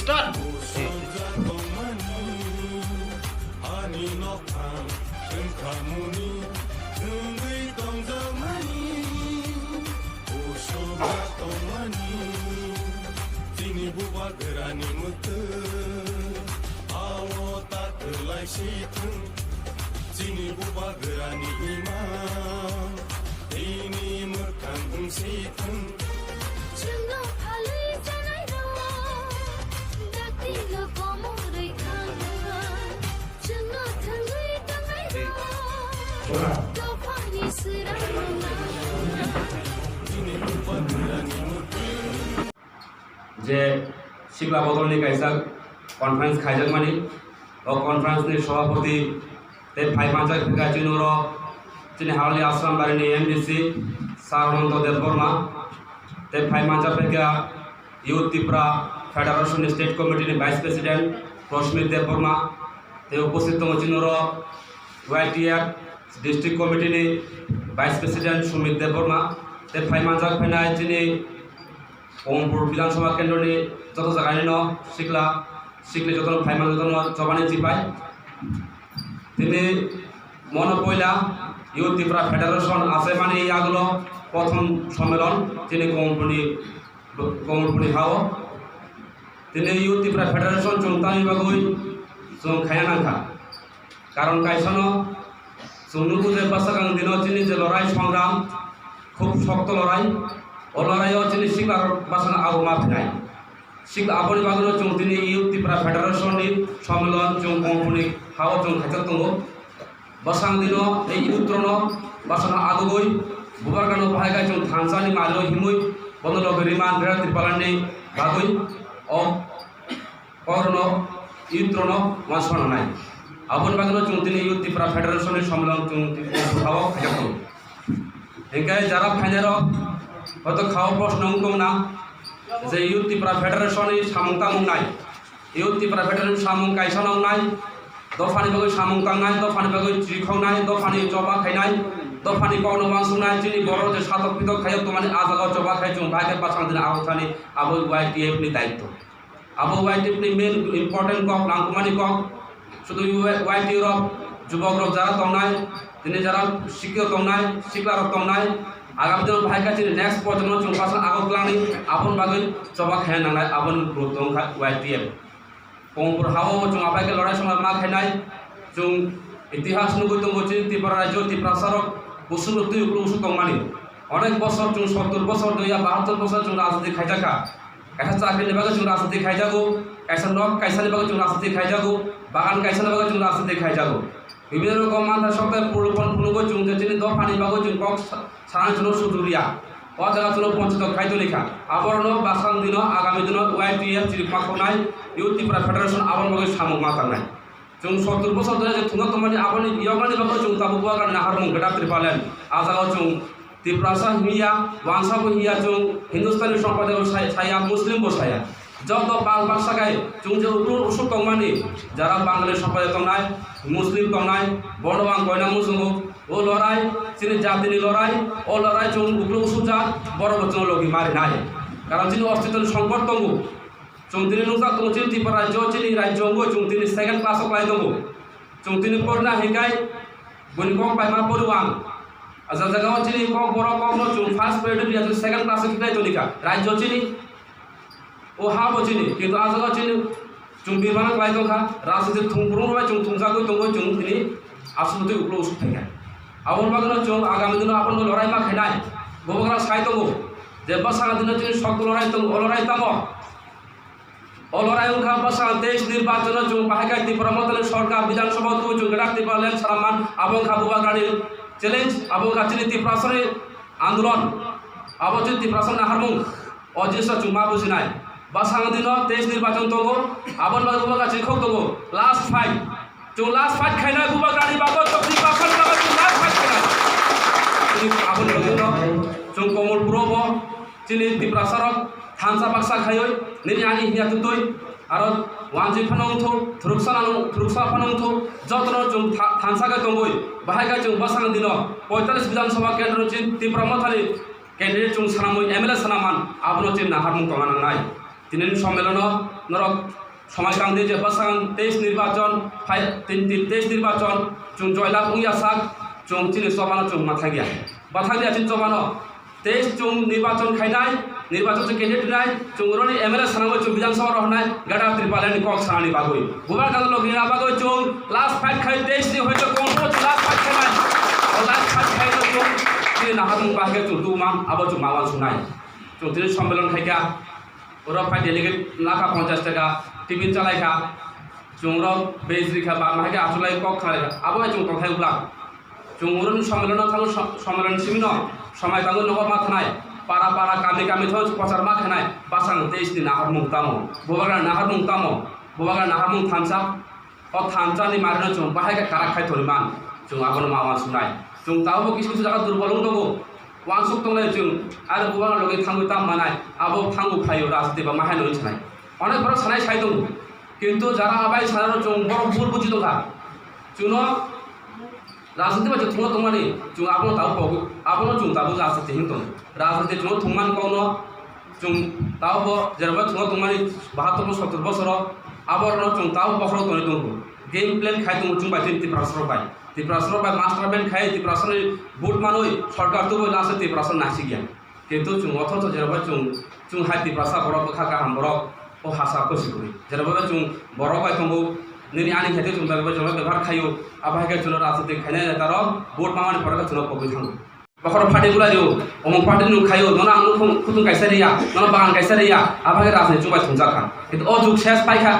Start. जे शिखला बदलनि कायसा कनफारेंस खायजागमानि कनफारेंसनि सभापति ते फाइमांचा गाचिनुर चिनि हावली आश्रम बारिनि एमडीसी सारनंद देवबर्मा ते फाइमांचा पेगा youth Tripura federation state committee vice president Rashmi Debbarma ते उपस्थित दङ चिनुर YTR district committee vice president Sumit Debbarma ते फाइमांचा फैनाय चिनि ओमपुर विधानसभा केंद्र नि जत जागानि न शिखला शिखले जतन फाइमान जतन जबानि चिपाय तिनि मन पयला यूथ त्रिपुरा फेडरेशन आसे माने यागलो प्रथम सम्मेलन तिनि कमपुरनि हाव तिनि यूथ त्रिपुरा फेडरेशन चुंतानि बागै जों खाया नांखा कारण कायसन जोंनुबो जे बासागां दिनो तिनि जे लड़ाई संग्राम खूब शक्त लड़ाई लड़ाइयाव दिनै शिखला बासाना आगमा फैनाय शिखला आबनि बागै जों दिनै यूथ त्रिपुरा फेडरेशननि सम्मेलन जों कमपुरनि हाव जों खायजा दङ बासां दिनो ए यूथ्रनो बासाना आगुगै बुबारगानो बाहायगा जों थांसानि मालो हिमुय बन्दलो गरिमान बेरा त्रिपालानि बागै अ करनो यूथ्रनो मानसनाय आबनि बागै जों दिनै यूथ त्रिपुरा फेडरेशननि सम्मेलन जों हाव खायजा दङ एंगाय जारा फाइनारो हयতো खाओ प्रश्न दंना जे यूथ त्रिपुरा फेडरेशन सामुंता मुंनाय यूथ त्रिपुरा फेडरेशन सामुं कायसा नांनाय dofani bagai samung tangnai dofani bagai jikhongnai dofani coba khainai dofani kono mangsungnaय chini boro je satok pitok khayo tomani ajago coba khai chung bhai ke pasang din awthani abo YTF ni daitto abo YTF ni main important kok nangkumani kok শুধু YTF rok যুবক rok jara tongnai tini jara শিক্ষিত tongnai শিক্ষা rok tongnai আগামী দিন ভাই কাছে next প্রজন্ম chung pasang agok klangni abon bagai coba khai nangnai abon group tong YTF Pongpur hawa chung abai ke lorai sama ma khainai chung ইতিহাস নগৈ তঙ্গো চিনি ত্রিপুরা রাজ্য ত্রিপুরা সড়ক উসুলতি উসু তংমানি অনেক বছর চুং 70 বছর 72 বছর চুং রাজনীতি খাইজাকা কাইসা চাকরি নেবাগে চুং রাজনীতি খাইজাগো কাইসা নক কাইসা নেবাগে চুং রাজনীতি খাইজাগো বাগান কাইসা নেবাগে চুং রাজনীতি খাইজাগো বিভিন্ন রকম মাথা সপ্তাহে পুরোপন পুনগো চুং চিনি দ পানি বাগো চুং কক সারান চুনো সুদুরিয়া ও জায়গা চুনো পঞ্চায়েত খাইতো লেখা আবরণ বাসাং দিন আগামী দিন YTF চিরিকমা খনাই ইউথ ত্রিপুরা ফেডারেশন আবরণ বাগে সামুক মাতানাই chung 70 bosor dore je thunga tomani aboni yogani bago chung tabu buagan nahar mung gada tripalen ajago chung tiprasa hiya wangsa bo hiya chung hindustani sampade saya muslim bo saya joto pal baksagai chung je upru usuk tomani jara bangale sampade tomnai muslim tomnai bodwang koina musungu o lorai chini jatini lorai o lorai chung upru usuja boro botno logi mari nai karon chini ostitoni সংকট tongu chung tini nungsa tongo chini Tripura রাজ্য chini rajyo ngo chung tini second class oklai tongo chung tini porna hikai buni kok paima poruang aja jagao chini kok boro kok no chung first period ya second class hikai tonika rajyo chini o habo chini kintu ajago chini chung bimana klai tongkha rajyoti thungpurung bai chung thungjago tongo chung tini asuluti uplo usuk thaikai abon bagno chung agami dino abon lorai ma khainai bobogra sai tongo je basanga dino chini shokto lorai tongo lorai tamo অলরাই উনখা বাসা দেশ নির্বাচন chung পাহাকাই Tripura মতলে সরকার বিধানসভা তু chung গড়া Tripura lane সারামান আবং খাবুবা গাড়ি challenge আবং গাচিনি Tripura সরে আন্দোলন আবচিন ত্রিপুরা সরে হারমুং অজিসা chung মা বুঝিনাই বাসা দিন দেশ নির্বাচন তঙ্গো আবন বাবুবা গাচি খক তঙ্গো last fight chung last fight খাইনা বুবা গাড়ি বাগো তকরি বাখান বাগো chung লাস্ট ফাইট খাইনা আবন লগিন chung কমলপুর ব চিনি ত্রিপুরা সরক থানসা বাক্সা খায়ই নিনি আনি হিয়া তুতই আর ওয়ানজি ফানংথ থুরুকসা ফানংথ যতন chung থানসাগা তঙ্গই বাহাইগা chung বাসাং দিন 45 বিধানসভা কেন্দ্র চিন ত্রিপুরা মথালি ক্যান্ডিডেট chung সানামই MLA সানামান আবনো চিন নাহারমুং তমানা নাই তিনিন সম্মেলন নরক সময় কাংদে যে বাসাং 23 নির্বাচন 23 নির্বাচন chung জয়লাভ উইয়া সাক chung চিনি সবানো chung মাথা গিয়া বাথা গিয়া চিন সবানো 23 chung নির্বাচন খাইনাই নির্বাচন ক্যান্ডিডেট নাই চুংরনি MLA সানামই chung বিধানসভা রহনাই গাডা ত্রিপালেনি কক সানানি বাগই বুবা গাদা লগিনা বাগই chung লাস্ট ফাইট খাই 23 নি হয়তো কোন লাস্ট ফাইট খাই লাস্ট ফাইট খাই chung তিনি নাহারমুং বাহাগে chung দুমাম আবো chung মাওয়ান সুনাই chung তিনি সম্মেলন খাইকা ওরা ফাইট ডেলিগেট লাখা 50 টাকা টিভি চালাইখা chung র বেজরিখা বা মাহাগে আসলাই কক খাই আবো chung তখাই উলা chung উরন সম্মেলন থাঙ্গ সম্মেলন সিমিন সময় তাঙ্গ নগর মাথানাই para para kami kami thos pasar ma khanai pasang 23 din naharmung tamo bobaga naharmung tamo bobaga naharmung thamsa o thamsa ni marno chung bahai ka karak khai thoriman chung abon mawan sunai chung tawo kisu kisu jaga durbolong tongo wangsuk tonglai chung ar bobaga loge thangu tam manai abo thangu phayo rajte ba mahai noi chanai onek boro sanai sai dong kintu jara abai sanaro chung boro bul buji dongha chuno রাজনীতি বাজে থুঙ্গা তোমানি chung abon taw pogu abon chung tabu রাজনীতি হিংতন রাজনীতি chung থুংমান কোন chung taw bo jerba thunga তোমানি 72 70 বছর আবরণ chung taw বছর Toni দঙ্গু game plan খাই তুমি chung বাই ত্রিপুরা বাই মাস্টার ব্যান্ড খাই ত্রিপুরা বুট মানই সরকার তো বই লাসে ত্রিপুরা নাসি গিয়া কিন্তু chung অথচ jerba chung হাই ত্রিপুরা বড় কথা কা হাম বড় ও হাসা কসি করি jerba chung বড় বাই তঙ্গু নিনি আনি খেতে chung দাবে জমা ব্যবহার খাইও আবাইকে চুনো রাজনীতি খাইনা তার ভোট মামানি পড়া চুনো পগই থাঙ্গ বখর ফাটি গুলাইও অমুক পার্টি নু খাইও ননা আনু খুতুন কাইসারিয়া ননা বাগান কাইসারিয়া আবাইকে রাজনীতি চুবাই থুংজা খান কিন্তু ও যুগ শেষ পাইখা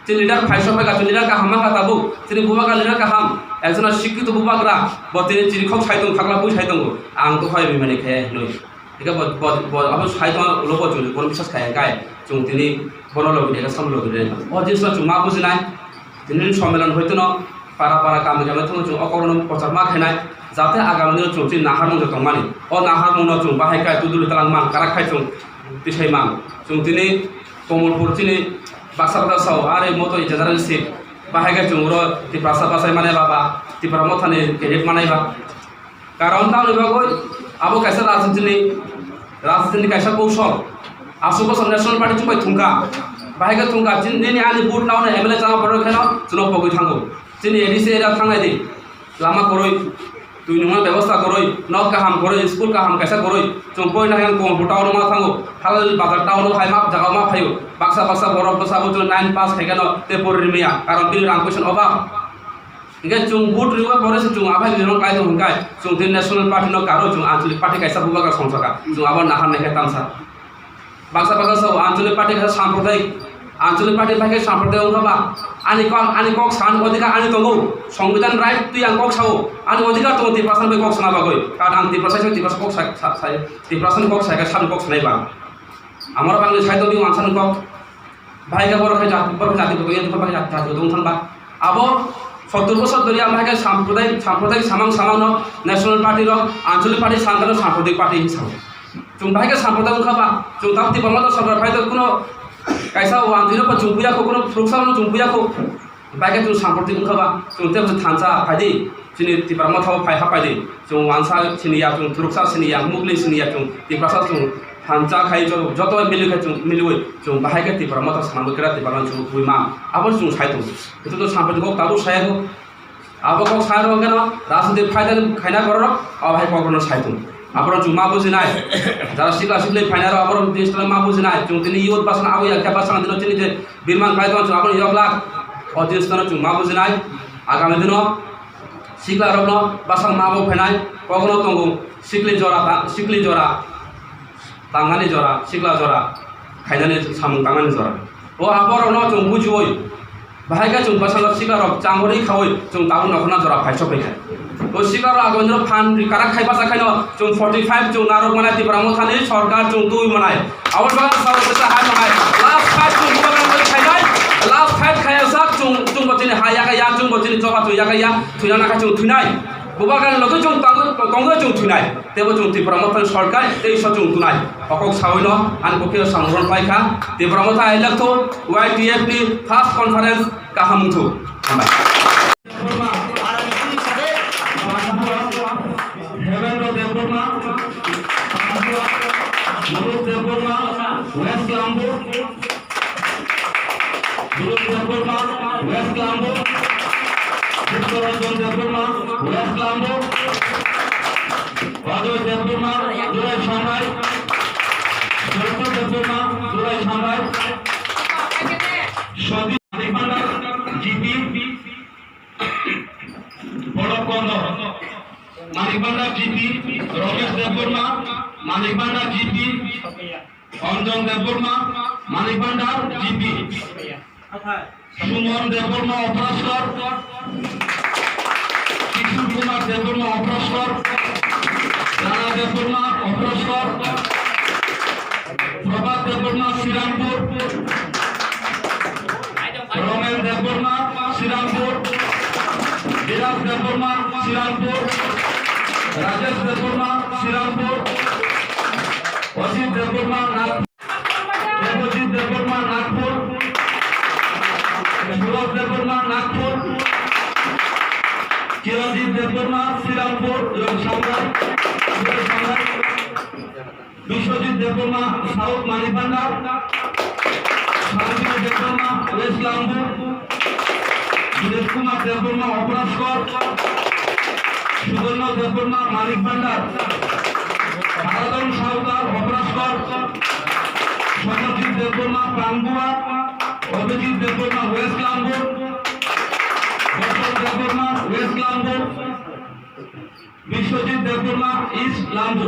যে লিডার ফাইসো পাইকা যে লিডার কা হামা কা তাবু তিনি বুবাগা লিডার কা হাম একজন শিক্ষিত বুবাগরা বতিনি চিরিখক সাইতং থাকলা বুই সাইতং আং তো হয় বিমানি খায় নই একা আবো সাইতং লোক চুলি কোন বিশ্বাস খায় গায় চুং তিনি বড় লোক একা সাম লোক রে ও জিনিস চুং মা বুঝিনাই তিনি সম্মেলন হইতো না para para kami kami thong chung okoron pochar ma khainai jate agam ni chung tin nahar mung jotong mani o nahar mung no chung bahai kai tudul talang man karak khai chung tisai man chung tini komolpur tini baksa baksa sau are moto general seat bahagia cungro di pasai mana baba di pramotane kedek mana ba karon tahu nih bagoy abo kaisa রাজনীতি kaisa কৌশল আসুবো national party চুপাই থুঙ্কা বাহাইগা থুঙ্কা যিনি আনি বুট নাও MLA চাঙা পড়ো খেন চুনো পগই থাঙ্গো যিনি ADC এরা থাঙ্গাই দি লামা করই তুই নিমা ব্যবস্থা করই নক কাহাম করই স্কুল কাহাম কাইসা করই চুম্পই না হেন কোন টাউন মা থাঙ্গো হাল বাজার টাউন হাই মাপ জাগা মা ফাইও বাক্সা বরফ বসাবো 9 পাস হেগানো তে পরিমিয়া কারণ বিল রামকৃষ্ণ অভাব Ingat cung but riwa polisi cung apa yang dirong kaya cung kai cung di national party no karo cung anjulik party kaisa buka ka songsaka cung abar nahan nehe tamsa bangsa so anjulik party kaisa samprodai ungkaba ani kok san odika ani tongo সংবিধান right tu yang kok sao ani odika tongo 3% be kok sana bagoi kad ang 3% kok sai 3% kok sai ka san kok sanai ba amara bangla saito bi mansan kok bhai ka bor jati ko yang ko jati ko tong ba abo 70 বছর ধরে আমাকে সাম্প্রদায়িক সামাং national পার্টির আঞ্চলিক party সান্তানো সাম্প্রদায়িক party হিসাবে চুং ভাইকে সাম্প্রদায়িক খাবা চুং তাপ্তি বর্মত সরকার ভাই তো কোনো কাইসা ওয়ানজিরো পর চুংপুয়াখো কোনো ফ্রুকসানো চুংপুয়াখো বাইকে চুং সাম্প্রদায়িক খাবা চুংতে থানসা ফাইদি চিনি তিপারমা থাও ফাই হাপাইদি চুং ওয়ানসা সিনিয়া চুং ফ্রুকসা সিনিয়া মুগলি সিনিয়া চুং তিপাসা চুং থানসা খাই যত মিলিওই চুং বাহাইকে তিপারমা থাও সামগ্রা তিপারমা চুং বুইমা আবার চুং সাইতো itu তো সাম্প্রদায়িক তাবু সায়াগো আবো কক সায়র কেন রাজনীতি ফায়দা খাইনা করো ভাই কখনো সাইতো আবার চুং মা বুঝি নাই যারা শিখলে ফাইনার আবার দেশটা মা বুঝি নাই চুং তিনি ইউথ পাসনা আবো একটা পাসনা দিন তিনি যে বিমান ফায়দা চুং আবার ইয়ক লাখ অজিস্তানা চুং মা বুঝি নাই আগামী দিন শিখলা রগ্ন বাসাং মা আবো ফাইনাই কখনো তঙ্গু শিখলি জরা তাঙ্গানি জরা শিখলা জরা খাইনানি সামুং তাঙ্গানি জরা ও আবার চুং বুঝুই বাহাইগা চুং বাসাং শিখলারক চামরি খাওই চুং তাবু নখনা জরা ফাইস ফাইখাই ও শিখলার আগঞ্জর ফান কারা খাইবা চাখাইন চুং 45 চুং নারক মানাই তিব্রামো থানি সরকার চুং তুই মানাই আবার বাগান সাউথ হাই মানাই লাস্ট ফাইট চুং বাগান মই খাইনাই লাস্ট ফাইট খাইয়া সাক চুং বচিনি হাইয়াকা ইয়া চুং বচিনি জবা তুইয়াকা ইয়া তুইনা নাকা চুং তুইনাই bubagan logo chung tonggo chung tunai tebo chung tipramotan sarkar ei so chung tunai okok sawino an kokio samron paikha tipramota electo YTF ni first conference kahamuthu Heaven of Deborma Guru Deborma West Lambo Guru Deborma West Lambo Victoranjan Deborma West Lambo Rajo Deborma Durai Shanghai Jyoto Deborma Durai Shanghai Shadi Manipanda GP Borokondo Manipanda GP Ramesh Deborma Manipanda GP Anjan Deborma Manipanda GP Sumon Deborma Operaskar Kishore Kumar Deborma Operaskar Rana Deborma Operaskar Prabhat Deborma Sirampur Roman Deborma Sirampur Viras Deborma Sirampur Rajesh Deborma Sirampur Wajid Deborma Nagpur Devojit Deborma Nagpur Suraj Deborma Nagpur Kiranjit Deborma Sirampur Shanghai Vishwajit Deborma South Manipanda Shanti Deborma West Lambu Dinesh Kumar Deborma Operaskar Sudarno Deborma Manipanda Haradon Saukar Operaskar Samarjit Deborma Pangua Abhijit Deborma West Lambu Bharat Deborma West Lambu Vishwajit Deborma East Lambu